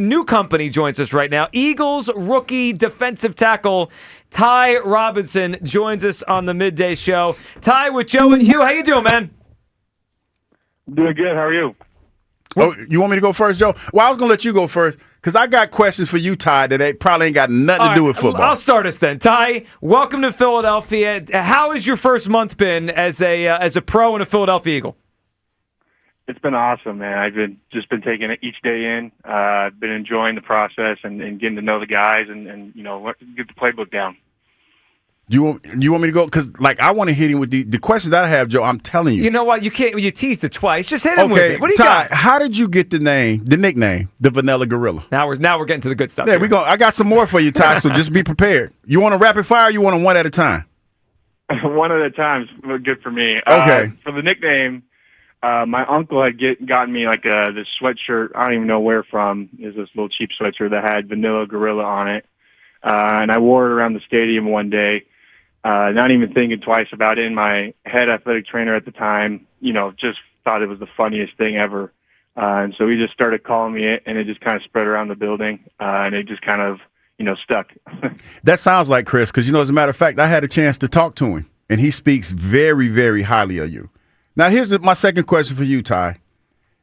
new company joins us right now. Eagles rookie defensive tackle Ty Robinson joins us on the Midday Show. Ty, with Joe and Hugh, how you doing, man? Doing good. How are you? Oh, you want me to go first, Joe? Well, I was going to let you go first because I got questions for you, Ty, that probably ain't got nothing to do with football. I'll start us then. Ty, welcome to Philadelphia. How has your first month been as a pro and a Philadelphia Eagle? It's been awesome, man. I've been taking it each day in. I've been enjoying the process and getting to know the guys and get the playbook down. You want me to go? Because, I want to hit him with the questions that I have, Joe. I'm telling you. You know what? You can't. You teased it twice. Just hit him with it. What do you Ty, got? how did you get the nickname, the Vanilla Gorilla? Now we're getting to the good stuff. Yeah, I got some more for you, Ty. So just be prepared. You want a rapid fire? Or you want a one at a time? One at a time is good for me. Okay. For the nickname, my uncle had gotten me this sweatshirt. I don't even know where from. It was this little cheap sweatshirt that had Vanilla Gorilla on it, and I wore it around the stadium one day. Not even thinking twice about it. My head athletic trainer at the time, just thought it was the funniest thing ever. And so he just started calling me it, and it just kind of spread around the building, and it just kind of, stuck. That sounds like Chris, because, as a matter of fact, I had a chance to talk to him, and he speaks very, very highly of you. Now, here's my second question for you, Ty,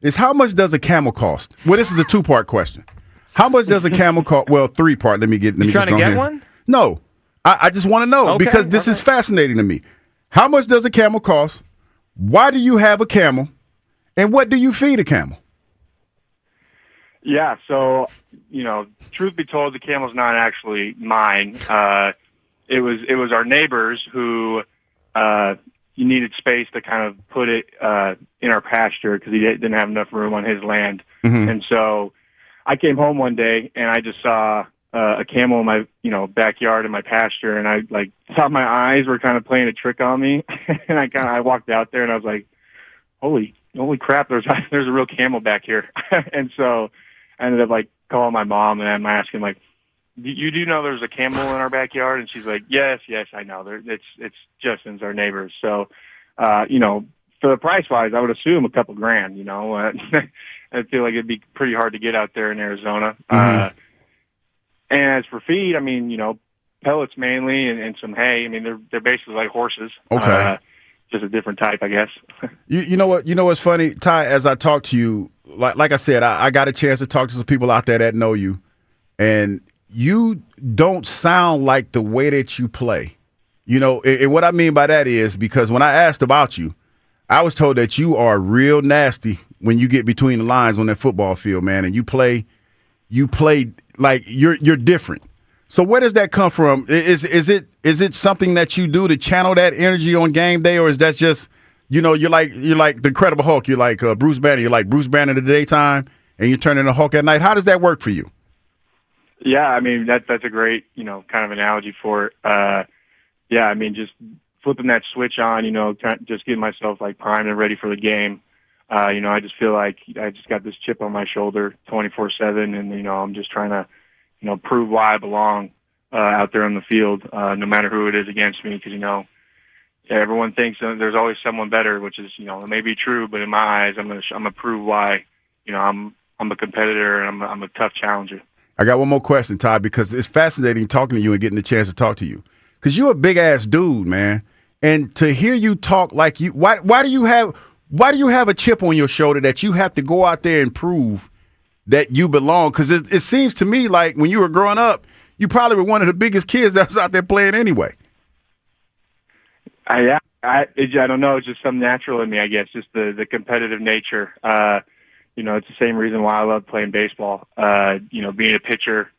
is how much does a camel cost? Well, this is a two-part question. How much does a camel cost? Well, three-part. Let me trying to get one? No. I just want to know because this is fascinating to me. How much does a camel cost? Why do you have a camel? And what do you feed a camel? Yeah, so, truth be told, the camel's not actually mine. It was our neighbors who needed space to kind of put it in our pasture because he didn't have enough room on his land. Mm-hmm. And so I came home one day and I just saw a camel in my, backyard in my pasture, and I thought my eyes were kind of playing a trick on me, and I walked out there and I was like, holy crap, there's a real camel back here. And so I ended up calling my mom and I'm asking you do know there's a camel in our backyard? And she's like, yes, I know. It's Justin's, our neighbors. So, for the price wise, I would assume a couple grand. I feel like it'd be pretty hard to get out there in Arizona. Mm-hmm. And as for feed, pellets mainly and some hay. They're basically like horses. Okay. Just a different type, I guess. You know what? You know what's funny, Ty? As I talk to you, like I said, I got a chance to talk to some people out there that know you, and you don't sound like the way that you play. And what I mean by that is because when I asked about you, I was told that you are real nasty when you get between the lines on that football field, man, and you play like you're different. So where does that come from? Is it something that you do to channel that energy on game day, or is that just you're like the Incredible Hulk? You're like Bruce Banner. You're like Bruce Banner in the daytime, and you're turning the Hulk at night. How does that work for you? Yeah, that's a great kind of analogy for it. Just flipping that switch on, just getting myself primed and ready for the game. I just feel like I just got this chip on my shoulder 24/7, and I'm just trying to, prove why I belong out there on the field, no matter who it is against me, because everyone thinks there's always someone better, which is it may be true, but in my eyes, I'm gonna prove why I'm a competitor and I'm a tough challenger. I got one more question, Ty, because it's fascinating talking to you and getting the chance to talk to you, because you're a big ass dude, man, and to hear you talk like you, why do you have a chip on your shoulder that you have to go out there and prove that you belong? Because it seems to me like when you were growing up, you probably were one of the biggest kids that was out there playing anyway. I don't know. It's just something natural in me, I guess, just the competitive nature. It's the same reason why I love playing baseball. Being a pitcher,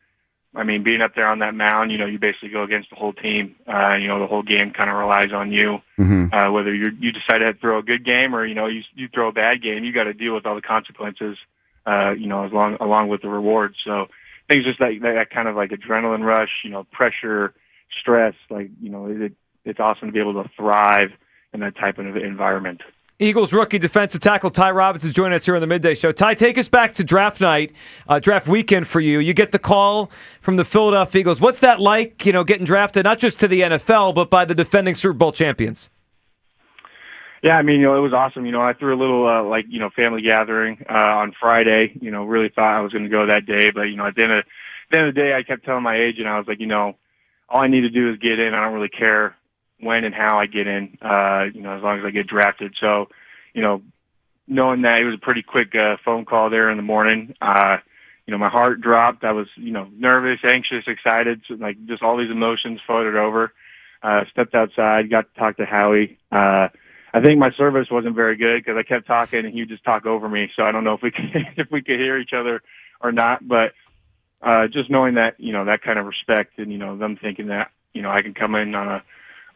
being up there on that mound, you basically go against the whole team. The whole game kind of relies on you. Mm-hmm. Whether you decide to throw a good game or, you throw a bad game, you got to deal with all the consequences, along with the rewards. So things just that kind of adrenaline rush, pressure, stress, it's awesome to be able to thrive in that type of environment. Eagles rookie defensive tackle Ty Robinson is joining us here on the Midday Show. Ty, take us back to draft night, draft weekend for you. You get the call from the Philadelphia Eagles. What's that like, getting drafted not just to the NFL, but by the defending Super Bowl champions? Yeah, I mean, it was awesome. I threw a little, family gathering on Friday. Really thought I was going to go that day. But, at the end of the day, I kept telling my agent, I was like, all I need to do is get in. I don't really care when and how I get in, as long as I get drafted. So, knowing that it was a pretty quick phone call there in the morning, my heart dropped. I was, nervous, anxious, excited, so, just all these emotions floated over. Stepped outside, got to talk to Howie. I think my service wasn't very good because I kept talking and he would just talk over me. So I don't know if we could hear each other or not. But just knowing that, that kind of respect and, them thinking that, I can come in on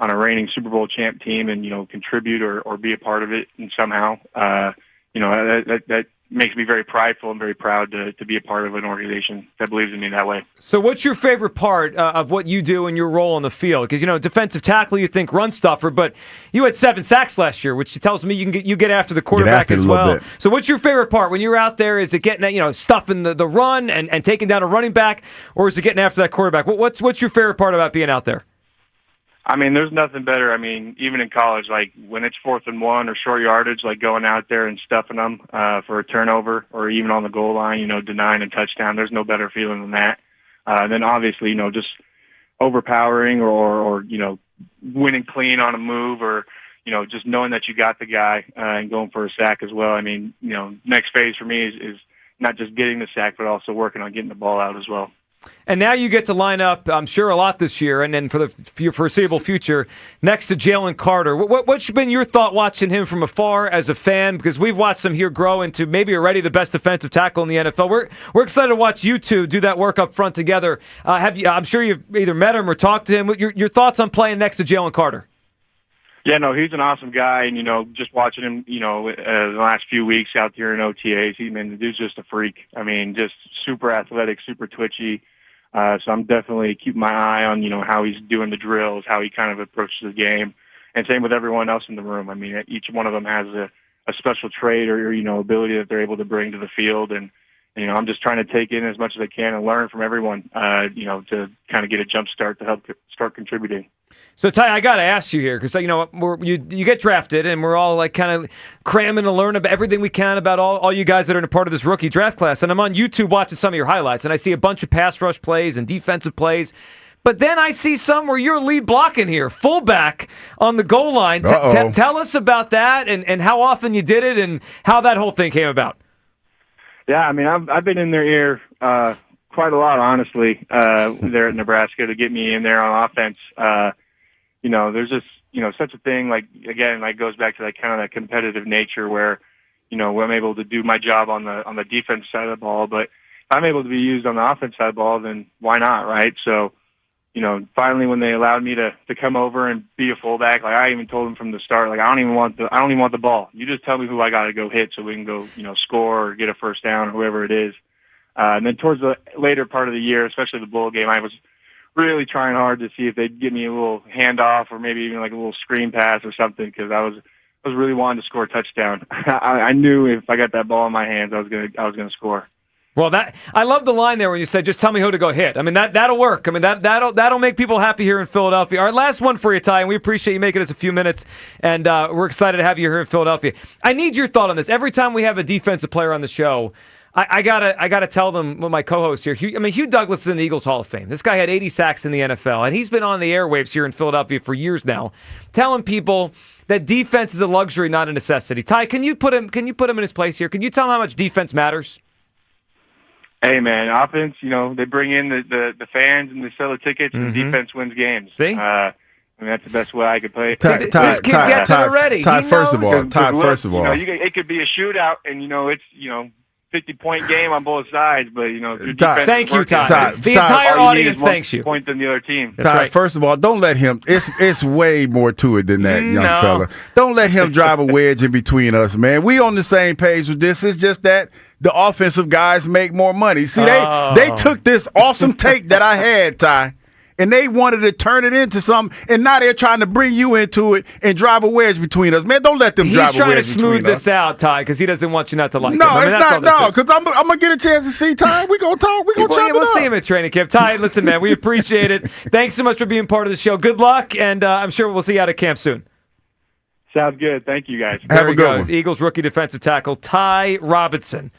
a reigning Super Bowl champ team and, contribute or be a part of it and somehow, that makes me very prideful and very proud to be a part of an organization that believes in me that way. So what's your favorite part of what you do in your role on the field? Because, defensive tackle, you think run stuffer, but you had 7 sacks last year, which tells me you get after the quarterback as well. Bit. So what's your favorite part when you're out there? Is it getting, stuffing the run and taking down a running back, or is it getting after that quarterback? What's your favorite part about being out there? I mean, there's nothing better. I mean, even in college, when it's 4th and 1 or short yardage, going out there and stuffing them for a turnover, or even on the goal line, denying a touchdown. There's no better feeling than that. Then obviously, just overpowering or winning clean on a move, or just knowing that you got the guy and going for a sack as well. I mean, next phase for me is not just getting the sack, but also working on getting the ball out as well. And now you get to line up, I'm sure, a lot this year, and then for the foreseeable future, next to Jaylen Carter. What's been your thought watching him from afar as a fan? Because we've watched him here grow into maybe already the best defensive tackle in the NFL. We're excited to watch you two do that work up front together. I'm sure you've either met him or talked to him. Your thoughts on playing next to Jaylen Carter? Yeah, no, he's an awesome guy, and just watching him, the last few weeks out here in OTAs, the dude's just a freak. I mean, just super athletic, super twitchy. So I'm definitely keeping my eye on, how he's doing the drills, how he kind of approaches the game, and same with everyone else in the room. I mean, each one of them has a special trait or ability that they're able to bring to the field, and I'm just trying to take in as much as I can and learn from everyone, to kind of get a jump start to help start contributing. So, Ty, I got to ask you here, because, you get drafted, and we're all, kind of cramming to learn about everything we can about all you guys that are in a part of this rookie draft class. And I'm on YouTube watching some of your highlights, and I see a bunch of pass rush plays and defensive plays. But then I see some where you're lead blocking here, fullback on the goal line. Tell us about that and how often you did it and how that whole thing came about. Yeah, I mean, I've been in their ear quite a lot, honestly, there at Nebraska to get me in there on offense. There's just, such a thing, goes back to kind of that competitive nature where, I'm able to do my job on the defense side of the ball, but if I'm able to be used on the offense side of the ball, then why not, right? So, finally when they allowed me to come over and be a fullback, I even told them from the start, I don't even want the ball. You just tell me who I got to go hit so we can go, score or get a first down or whoever it is. And then towards the later part of the year, especially the bowl game, I was really trying hard to see if they'd give me a little handoff or maybe even a little screen pass or something, because I was really wanting to score a touchdown. I knew if I got that ball in my hands, I was gonna score. Well, I love the line there when you said, "Just tell me who to go hit." I mean, that'll work. I mean, that'll make people happy here in Philadelphia. All right, last one for you, Ty, and we appreciate you making us a few minutes, and we're excited to have you here in Philadelphia. I need your thought on this. Every time we have a defensive player on the show, I gotta tell them, my co-host here. Hugh Douglas is in the Eagles Hall of Fame. This guy had 80 sacks in the NFL, and he's been on the airwaves here in Philadelphia for years now, telling people that defense is a luxury, not a necessity. Ty, can you put him in his place here? Can you tell him how much defense matters? Hey man, offense. They bring in the fans and they sell the tickets, and defense wins games. See. That's the best way I could play it. This kid gets it already. Ty, first of all, it could be a shootout, and it's 50-point game on both sides, but if your thank you, Ty. The entire audience thanks you. Point than the other team. Ty, right. First of all, don't let him. It's way more to it than that, young fella. Don't let him drive a wedge in between us, man. We on the same page with this. It's just that the offensive guys make more money. See, they took this awesome take that I had, Ty, and they wanted to turn it into something, and now they're trying to bring you into it and drive a wedge between us. Man, don't let them drive a wedge between us. He's trying to smooth this out, Ty, because he doesn't want you not to like him. No, it's not. No, because I'm going to get a chance to see Ty. We're going to talk. We're going to chop it up. We'll see him at training camp. Ty, listen, man, we appreciate it. Thanks so much for being part of the show. Good luck, and I'm sure we'll see you out at camp soon. Sounds good. Thank you, guys. Have There a he good goes. one. Eagles rookie defensive tackle Ty Robinson.